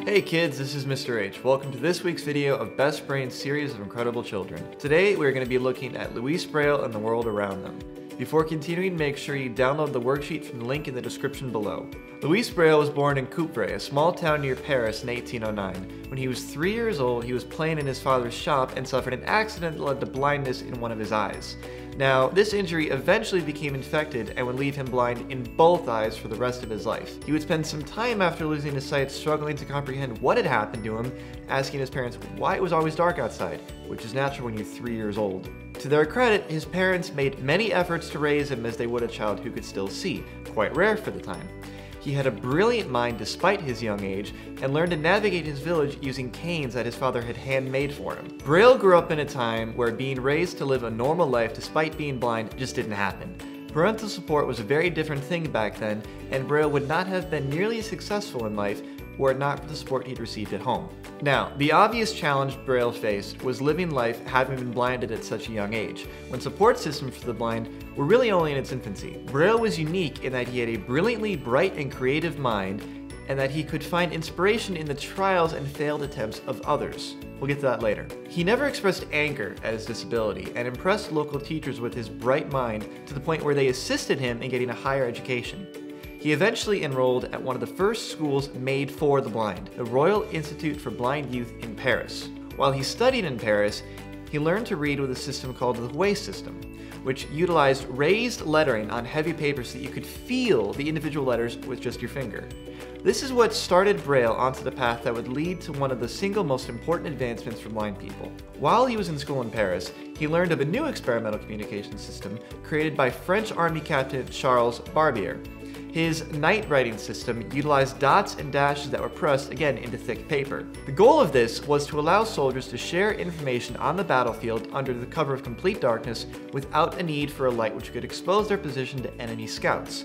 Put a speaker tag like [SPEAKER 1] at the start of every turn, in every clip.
[SPEAKER 1] Hey kids, this is Mr. H. Welcome to this week's video of Best Brain's series of incredible children. Today we're going to be looking at Louis Braille and the world around them. Before continuing, make sure you download the worksheet from the link in the description below. Louis Braille was born in Coupvray, a small town near Paris in 1809. When he was 3 years old, he was playing in his father's shop and suffered an accident that led to blindness in one of his eyes. Now, this injury eventually became infected and would leave him blind in both eyes for the rest of his life. He would spend some time after losing his sight struggling to comprehend what had happened to him, asking his parents why it was always dark outside, which is natural when you're 3 years old. To their credit, his parents made many efforts to raise him as they would a child who could still see, quite rare for the time. He had a brilliant mind despite his young age, and learned to navigate his village using canes that his father had handmade for him. Braille grew up in a time where being raised to live a normal life despite being blind just didn't happen. Parental support was a very different thing back then, and Braille would not have been nearly as successful in life were it not for the support he'd received at home. Now, the obvious challenge Braille faced was living life having been blinded at such a young age, when support systems for the blind were really only in its infancy. Braille was unique in that he had a brilliantly bright and creative mind, and that he could find inspiration in the trials and failed attempts of others. We'll get to that later. He never expressed anger at his disability and impressed local teachers with his bright mind to the point where they assisted him in getting a higher education. He eventually enrolled at one of the first schools made for the blind, the Royal Institute for Blind Youth in Paris. While he studied in Paris, he learned to read with a system called the Way system, which utilized raised lettering on heavy paper so that you could feel the individual letters with just your finger. This is what started Braille onto the path that would lead to one of the single most important advancements for blind people. While he was in school in Paris, he learned of a new experimental communication system created by French Army Captain Charles Barbier. His night writing system utilized dots and dashes that were pressed again into thick paper. The goal of this was to allow soldiers to share information on the battlefield under the cover of complete darkness without a need for a light which could expose their position to enemy scouts.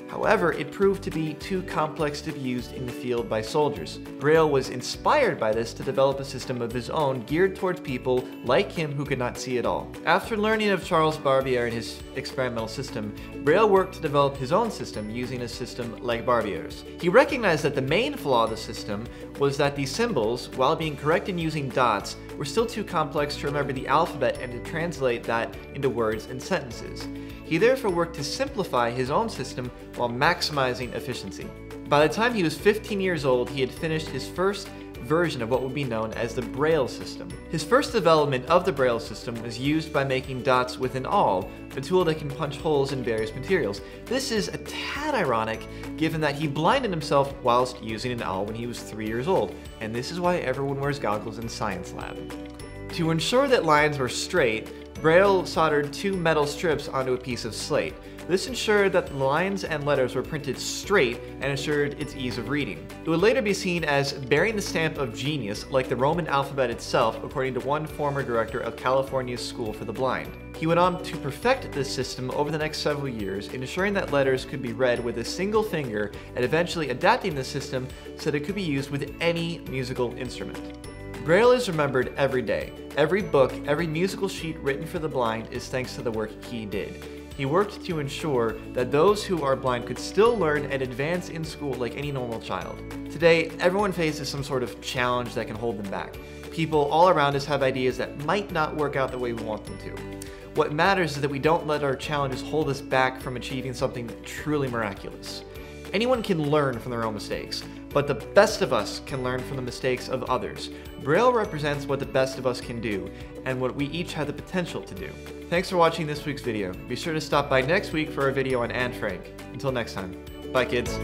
[SPEAKER 1] However, it proved to be too complex to be used in the field by soldiers. Braille was inspired by this to develop a system of his own geared towards people like him who could not see at all. After learning of Charles Barbier and his experimental system, Braille worked to develop his own system using a system like Barbier's. He recognized that the main flaw of the system was that the symbols, while being correct in using dots, were still too complex to remember the alphabet and to translate that into words and sentences. He therefore worked to simplify his own system while maximizing efficiency. By the time he was 15 years old, he had finished his first version of what would be known as the Braille system. His first development of the Braille system was used by making dots with an awl, a tool that can punch holes in various materials. This is a tad ironic given that he blinded himself whilst using an awl when he was 3 years old, and this is why everyone wears goggles in science lab. To ensure that lines were straight, Braille soldered 2 metal strips onto a piece of slate. This ensured that the lines and letters were printed straight and ensured its ease of reading. It would later be seen as bearing the stamp of genius, like the Roman alphabet itself, according to one former director of California's School for the Blind. He went on to perfect this system over the next several years, ensuring that letters could be read with a single finger and eventually adapting the system so that it could be used with any musical instrument. Braille is remembered every day. Every book, every musical sheet written for the blind is thanks to the work he did. He worked to ensure that those who are blind could still learn and advance in school like any normal child. Today, everyone faces some sort of challenge that can hold them back. People all around us have ideas that might not work out the way we want them to. What matters is that we don't let our challenges hold us back from achieving something truly miraculous. Anyone can learn from their own mistakes, but the best of us can learn from the mistakes of others. Braille represents what the best of us can do, and what we each have the potential to do. Thanks for watching this week's video. Be sure to stop by next week for our video on Anne Frank. Until next time, bye kids.